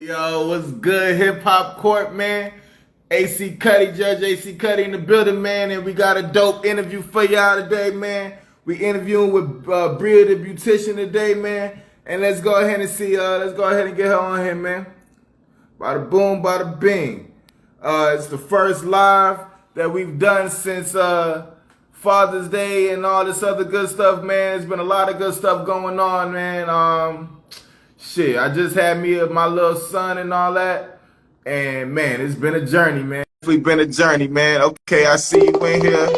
Yo, what's good, Hip Hop Court, man? AC Cuddy, Judge AC Cuddy in the building, man, and we got a dope interview for y'all today, man. We interviewing with Bria the Beautician today, man, and let's go ahead and see. Let's go ahead and get her on here, man. Bada boom, bada bing. It's the first live that we've done since Father's Day and all this other good stuff, man. There's been a lot of good stuff going on, man. Shit, I just had me my little son and all that, and man, it's been a journey, man. It's been a journey, man. Okay, I see you in here.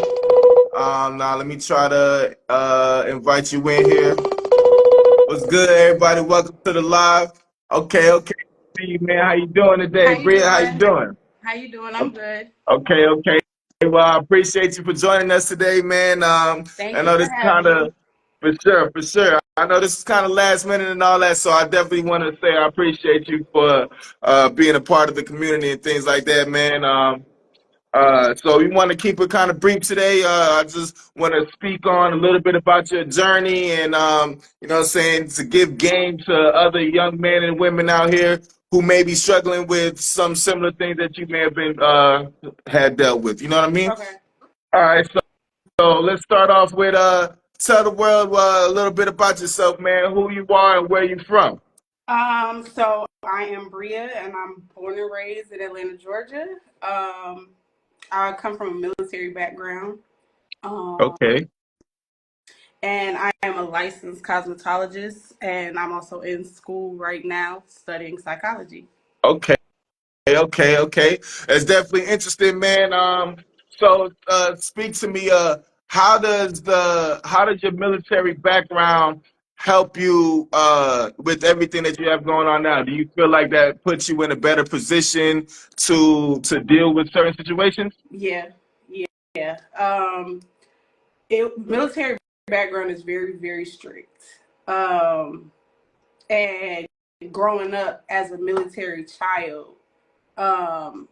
Now let me try to invite you in here. What's good, everybody? Welcome to the live. Okay. See you, man. How you doing today, How you Bria? How you doing? doing? How you doing? I'm good. Okay. Well, I appreciate you for joining us today, man. I Thank you know for this having kind of, me. for sure. I know this is kind of last minute and all that, so I definitely want to say I appreciate you for being a part of the community and things like that, man. So we want to keep it kind of brief today. I just want to speak on a little bit about your journey and, you know what I'm saying, to give game to other young men and women out here who may be struggling with some similar things that you may have been had dealt with. You know what I mean? Okay. All right, so let's start off with tell the world a little bit about yourself, man, who you are and where you from. So I am Bria and I'm born and raised in Atlanta, Georgia. I come from a military background. Um, Okay. and I am a licensed cosmetologist and I'm also in school right now studying psychology. Okay. Okay. That's definitely interesting, man. So speak to me. How does your military background help you with everything that you have going on now? Do you feel like that puts you in a better position to deal with certain situations? Yeah, yeah. Military background is very, very strict. Um, and growing up as a military child, um,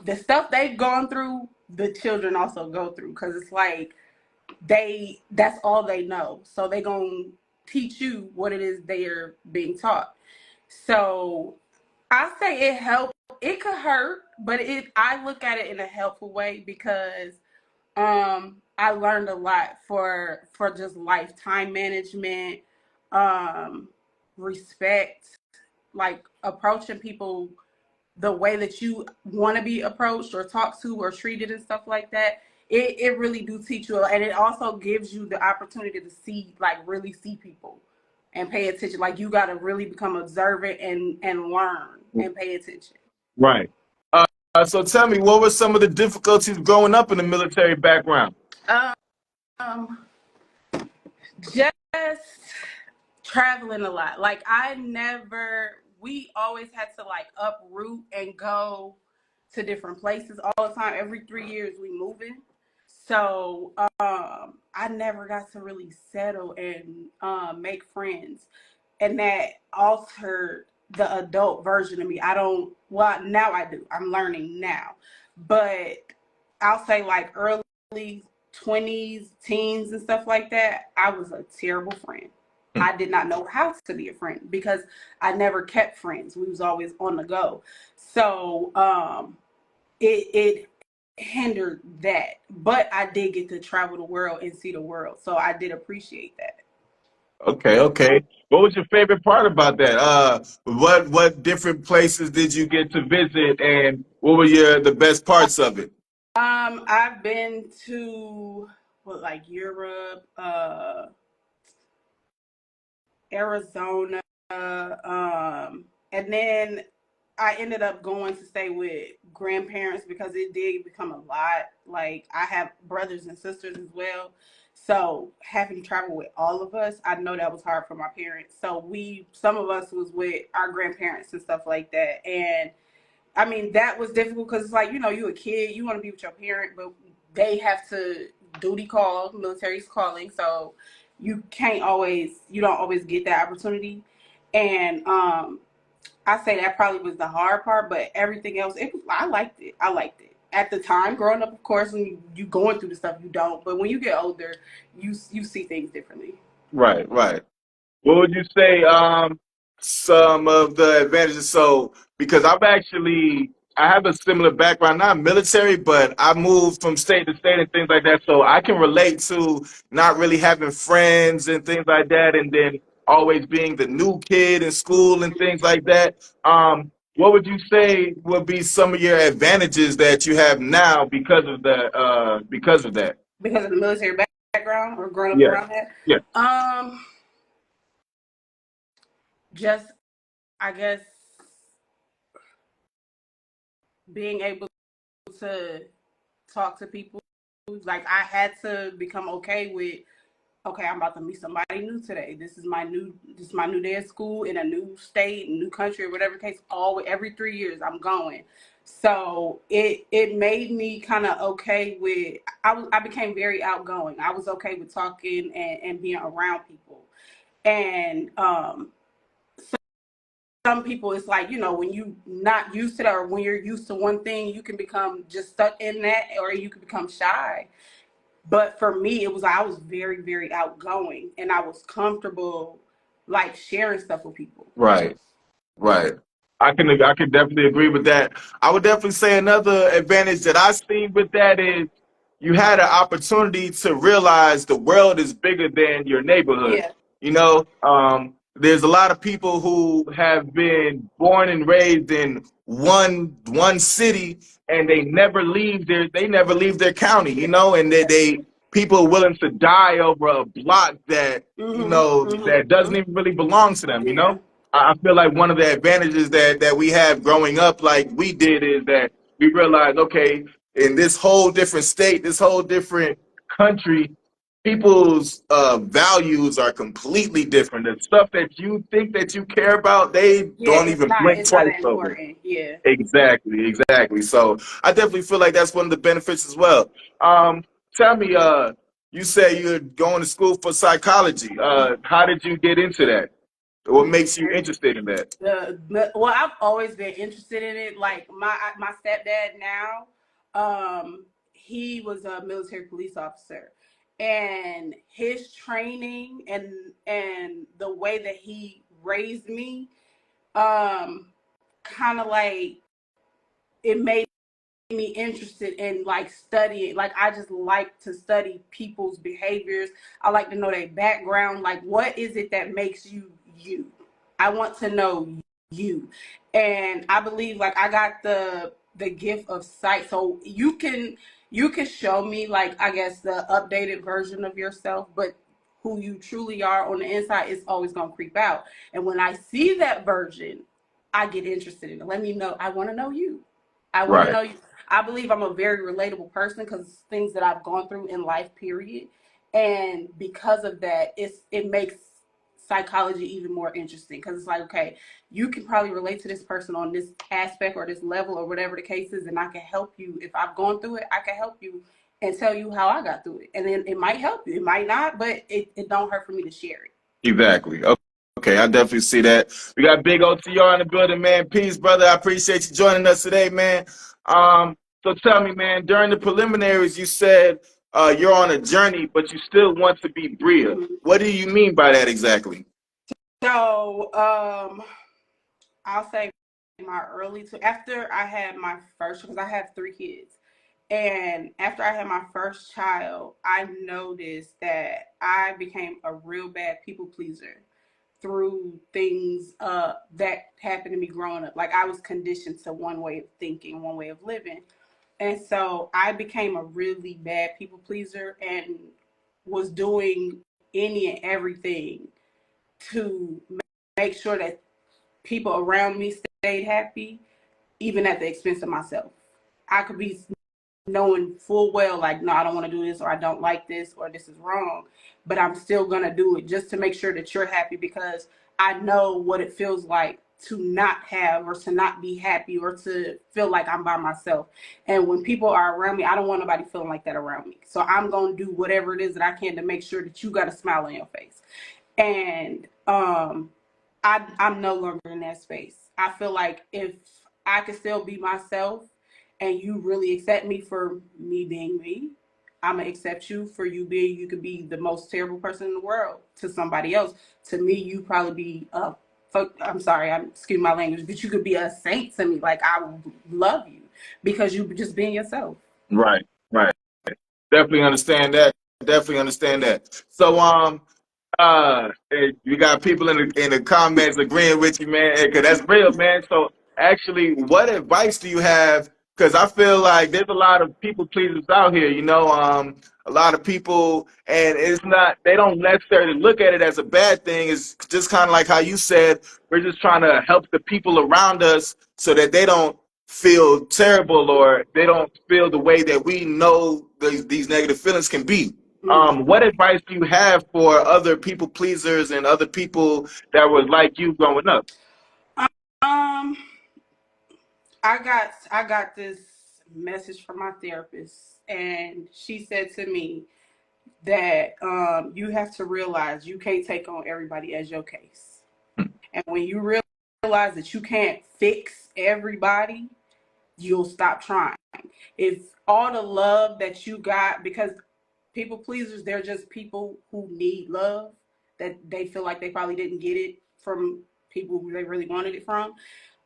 the stuff they've gone through, the children also go through because it's like that's all they know. So they gonna teach you what it is they are being taught. So I say it helped. It could hurt, but I look at it in a helpful way because I learned a lot for just lifetime management, um, respect, like approaching people the way that you want to be approached or talked to or treated and stuff like that. It really do teach you, and it also gives you the opportunity to see, like, really see people and pay attention. Like, you got to really become observant and learn and pay attention. Right. So tell me, what were some of the difficulties growing up in the military background? Um, just traveling a lot. Like, we always had to like uproot and go to different places all the time. Every 3 years we moving. So I never got to really settle and make friends. And that altered the adult version of me. I don't, well, now I do. I'm learning now. But I'll say like early 20s, teens, and stuff like that, I was a terrible friend. I did not know how to be a friend because I never kept friends. We was always on the go. So it hindered that. But I did get to travel the world and see the world. So I did appreciate that. Okay. What was your favorite part about that? What different places did you get to visit, and what were the best parts of it? I've been to like Europe, Arizona, and then I ended up going to stay with grandparents because it did become a lot. Like, I have brothers and sisters as well. So having to travel with all of us, I know that was hard for my parents. So some of us was with our grandparents and stuff like that. And I mean, that was difficult because it's like, you a kid, you want to be with your parent, but they have to duty call, military's calling. So you don't always get that opportunity. And I say that probably was the hard part, but everything else, I liked it. I liked it. At the time, growing up, of course, when you going through the stuff, you don't. But when you get older, you see things differently. Right. What would you say? some of the advantages. So because I have a similar background, not military, but I moved from state to state and things like that. So I can relate to not really having friends and things like that, and then always being the new kid in school and things like that. What would you say would be some of your advantages that you have now because of that? Because of that. because of the military background or growing up Yeah. around that. Yeah. Just I guess being able to talk to people. Like I had to become okay with, okay, I'm about to meet somebody new today. This is my new day of school in a new state, new country, or whatever the case. Every 3 years I'm going. So it made me kind of okay with, I became very outgoing. I was okay with talking and being around people. And some people, it's like, when you not used to that, or when you're used to one thing, you can become just stuck in that, or you can become shy. But for me, it was like I was very, very outgoing, and I was comfortable like sharing stuff with people. Right. Right. I can definitely agree with that. I would definitely say another advantage that I see with that is you had an opportunity to realize the world is bigger than your neighborhood. Yeah. There's a lot of people who have been born and raised in one city and they never leave their county, and they people are willing to die over a block that that doesn't even really belong to them. Yeah. I feel like one of the advantages that we have growing up like we did is that we realized, okay, in this whole different state, this whole different country, people's values are completely different. The stuff that you think that you care about, they Yeah, don't even blink it's not twice that over. important. Yeah. Exactly, exactly. So I definitely feel like that's one of the benefits as well. Tell me, you say you're going to school for psychology. How did you get into that? What makes you interested in that? Well, I've always been interested in it. Like my stepdad now, he was a military police officer, and his training and the way that he raised me, um, kind of like it made me interested in like studying. Like I just like to study people's behaviors. I like to know their background. Like what is it that makes you you? I want to know you. And I believe like I got the gift of sight. So you can show me like I guess the updated version of yourself, but who you truly are on the inside is always gonna creep out. And when I see that version, I get interested in it. Let me know. I want to know you. I want to Right. know you. I believe I'm a very relatable person because things that I've gone through in life, period. And because of that, it makes psychology even more interesting because it's like, okay, you can probably relate to this person on this aspect or this level or whatever the case is, and I can help you. If I've gone through it, I can help you and tell you how I got through it. And then it might help you, it might not, but it don't hurt for me to share it. Exactly. Okay, I definitely see that. We got Big OTR in the building, man. Peace, brother. I appreciate you joining us today, man. So tell me, man, during the preliminaries, you said you're on a journey, but you still want to be Bria. Mhm. What do you mean by that exactly? So, I'll say my early to after I had my first, because I have 3 kids. And after I had my first child, I noticed that I became a real bad people pleaser through things that happened to me growing up. Like I was conditioned to one way of thinking, one way of living. And so I became a really bad people pleaser and was doing any and everything to make sure that people around me stayed happy, even at the expense of myself. I could be knowing full well, like, no, I don't want to do this, or I don't like this, or this is wrong, but I'm still going to do it just to make sure that you're happy because I know what it feels like to not have or to not be happy or to feel like I'm by myself. And when people are around me, I don't want nobody feeling like that around me. So I'm going to do whatever it is that I can to make sure that you got a smile on your face. And I'm no longer in that space. I feel like if I can still be myself and you really accept me for me being me, I'm gonna accept you for you being. You could be the most terrible person in the world to somebody else. To me, you probably be a So I'm sorry, I'm excuse my language, but you could be a saint to me. Like I love you because you just being yourself. Right, right. Definitely understand that. Definitely understand that. So you got people in the comments agreeing with you, man, because that's real, man. So actually, what advice do you have? Because I feel like there's a lot of people pleasers out here, a lot of people, and it's not, they don't necessarily look at it as a bad thing. It's just kind of like how you said, we're just trying to help the people around us so that they don't feel terrible or they don't feel the way that we know these negative feelings can be. What advice do you have for other people pleasers and other people that were like you growing up? Um, I got this message from my therapist, and she said to me that you have to realize you can't take on everybody as your case, and when you realize that you can't fix everybody, you'll stop trying. If all the love that you got, because people pleasers, they're just people who need love that they feel like they probably didn't get it from people who they really wanted it from.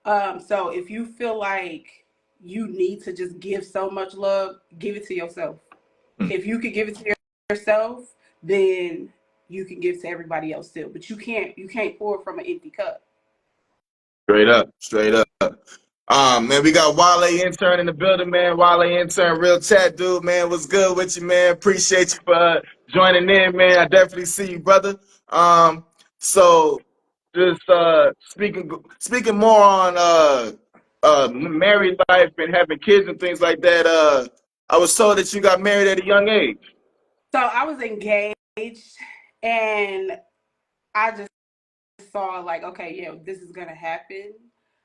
So if you feel like you need to just give so much love, give it to yourself. If you could give it to yourself, then you can give to everybody else still. But you can't pour from an empty cup. Straight up, straight up. Man, we got Wale intern in the building, man. Wale intern, real chat dude, man. What's good with you, man? Appreciate you for joining in, man. I definitely see you, brother. So just speaking more on married life and having kids and things like that. I was told that you got married at a young age. So I was engaged, and I just saw like, okay, yeah, this is gonna happen.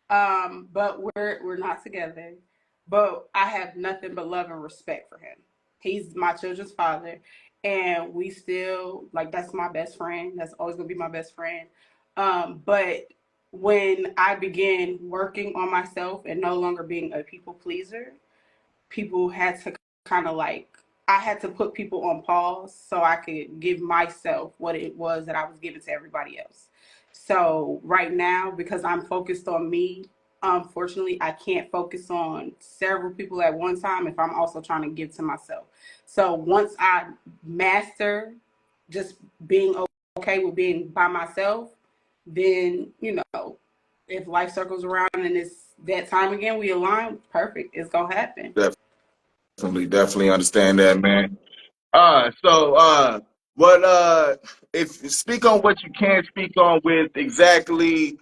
But we're not together. But I have nothing but love and respect for him. He's my children's father, and we still like that's my best friend. That's always gonna be my best friend. But when I began working on myself and no longer being a people pleaser, people had to kind of like I had to put people on pause so I could give myself what it was that I was giving to everybody else. So right now, because I'm focused on me, unfortunately, I can't focus on several people at one time if I'm also trying to give to myself. So once I master just being okay with being by myself, then if life circles around and it's that time again, we align, perfect. It's gonna happen. Definitely understand that, man. What if speak on what you can speak on with exactly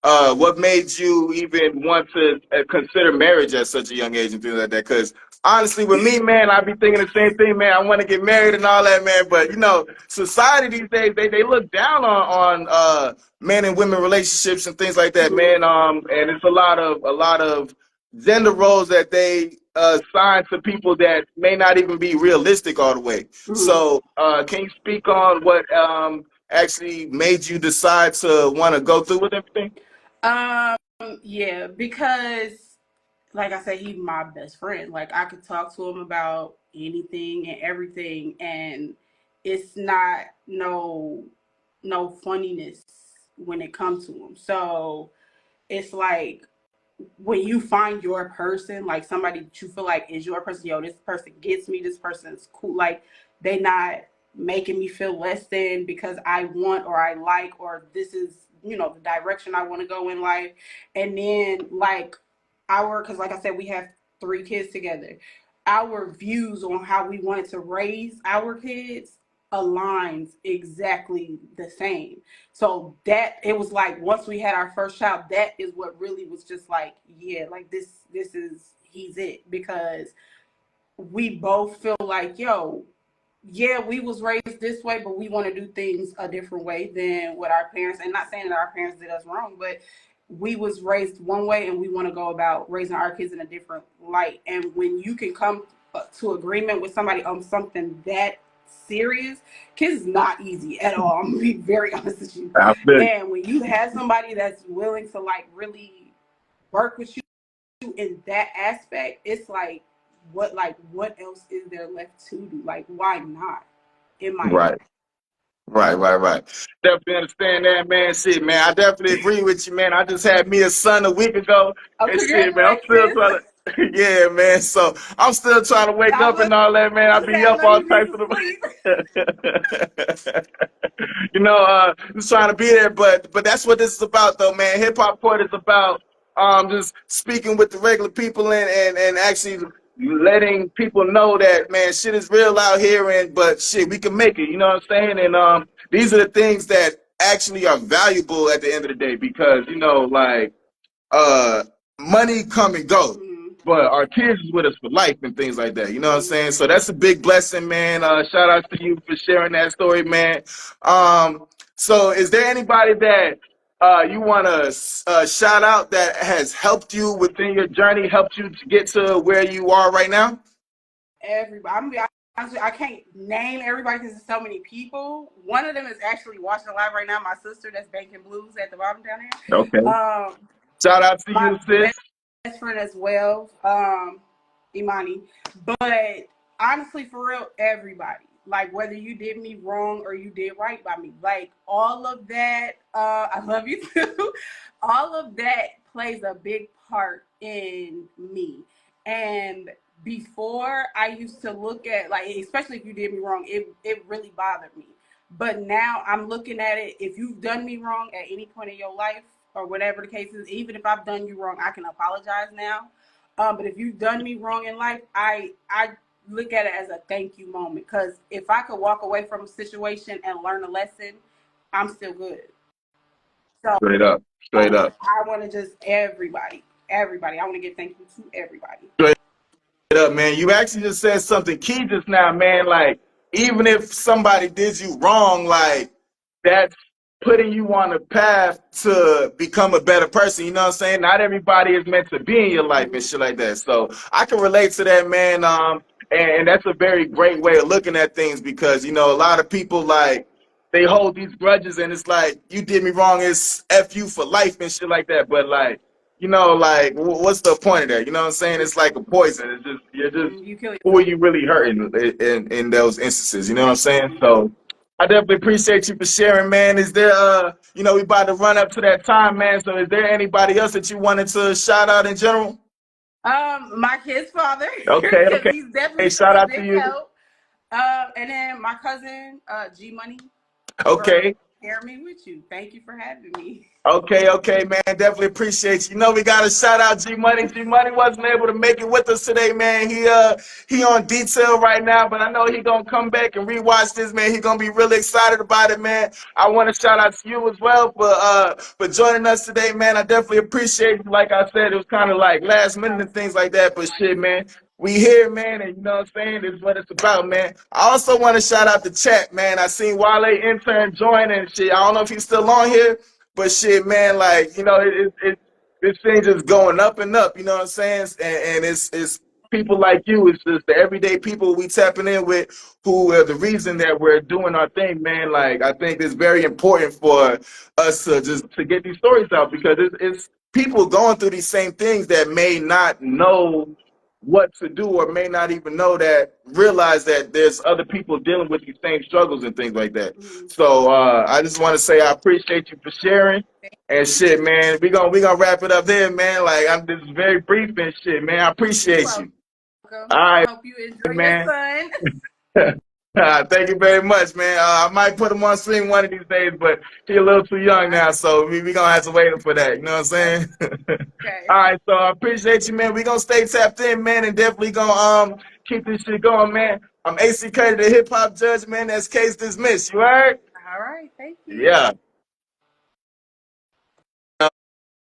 what made you even want to consider marriage at such a young age and things like that? Because honestly, with me, man, I be thinking the same thing, man. I want to get married and all that, man. But society these days they look down on man and women relationships and things like that, man. And it's a lot of gender roles that they assign to people that may not even be realistic all the way. So, can you speak on what actually made you decide to want to go through with everything? Um, yeah, because like I said, he's my best friend. Like I could talk to him about anything and everything, and it's not no funniness when it comes to him. So it's like when you find your person, like somebody that you feel like is your person, yo, this person gets me, this person's cool, like they not making me feel less than because I want or I like or this is, the direction I want to go in life. And then like because like I said, we have 3 kids together. Our views on how we wanted to raise our kids aligns exactly the same. So that it was like once we had our first child, that is what really was just like, yeah, like this is he's it because we both feel like, yo, yeah, we was raised this way, but we want to do things a different way than what our parents, and not saying that our parents did us wrong, but we was raised one way and we want to go about raising our kids in a different light. And when you can come to agreement with somebody on something that serious, kids is not easy at all. I'm gonna be very honest with you. I feel And when you have somebody that's willing to like really work with you in that aspect, it's like what else is there left to do? Like why not? In my right. opinion. Right. Definitely understand that, man. Shit, man. I definitely agree with you, man. I just had me a son a week ago, Oh, and shit, man. I'm still congratulations. trying to, yeah, man. So I'm still trying to wake I up was and all that, man. I gonna be say, I up know all you need types some of sleep. just trying to be there. But that's what this is about, though, man. Hip hop court is about just speaking with the regular people and actually letting people know that, man, shit is real out here, and but shit, we can make it. You know what I'm saying? And these are the things that actually are valuable at the end of the day, because like uh money come and go, Mhm. but our kids is with us for life and things like that. You know what I'm saying? So that's a big blessing, man. Shout out to you for sharing that story, man. So is there anybody that you want to shout out that has helped you within your journey, helped you to get to where you are right now? Everybody. I'm gonna be honest with you, I can't name everybody because there's so many people. One of them is actually watching live right now. My sister that's baking blues at the bottom down Okay. there. Shout out to My you, sis. best friend as well, Imani. But honestly, for real, everybody. Like whether you did me wrong or you did right by me, like all of that. I love you too. All of that plays a big part in me. And before, I used to look at like, especially if you did me wrong, it really bothered me. But now I'm looking at it. If you've done me wrong at any point in your life, or whatever the case is, even if I've done you wrong, I can apologize now. But if you've done me wrong in life, I look at it as a thank you moment. Because if I could walk away from a situation and learn a lesson, I'm still good. So Straight up. Straight up. I want to just everybody. I want to give thank you to everybody. Straight up, man. You actually just said something key just now, man. Like, even if somebody did you wrong, like, that's putting you on a path to become a better person. You know what I'm saying? Not everybody is meant to be in your life and Mm-hmm. shit like that. So I can relate to that, man. And that's a very great way of looking at things, because, a lot of people, like, they hold these grudges, and it's like, you did me wrong, it's F you for life and shit like that. But, like, like, what's the point of that? You know what I'm saying? It's like a poison. It's just, you're just, You kill who are yourself. you really hurting in those instances? You know what I'm saying? So I definitely appreciate you for sharing, man. Is there, we about to run up to that time, man. So is there anybody else that you wanted to shout out in general? My kid's father, Okay, because okay. he's Hey, definitely still shout a out to big you. help. And then my cousin, G Money, for Okay. sharing me with you. Thank you for having me. Okay, man. Definitely appreciate you. We got to shout out G Money. G Money wasn't able to make it with us today, man. He on detail right now, but I know he gonna come back and rewatch this, man. He gonna be really excited about it, man. I want to shout out to you as well for joining us today, man. I definitely appreciate you. Like I said, it was kind of like last minute and things like that, but shit, man. We here, man, and you know what I'm saying? This is what it's about, man. I also want to shout out the chat, man. I seen Wale intern join and shit. I don't know if he's still on here. But shit, man, like, this thing just going up and up, you know what I'm saying? And it's people like you, it's just the everyday people we tapping in with, who are the reason that we're doing our thing, man. Like, I think it's very important for us to just to get these stories out, because it's people going through these same things that may not know what to do, or may not even realize that there's other people dealing with these same struggles and things like that. Mm-hmm. So I just want to say I appreciate you for sharing. And shit, man, we gonna wrap it up there, man. Like, this is very brief and shit, man. I You're appreciate you. welcome. All I right, hope you enjoy your man. son. Thank you very much, man. I might put him on stream one of these days, but he's a little too young now, so we gonna have to wait for that. You know what I'm saying? Okay. All right, so I appreciate you, man. We gonna stay tapped in, man, and definitely gonna keep this shit going, man. I'm AC Cuddy, the hip hop judge, man. That's case dismissed. You heard? All right. Thank you. Yeah.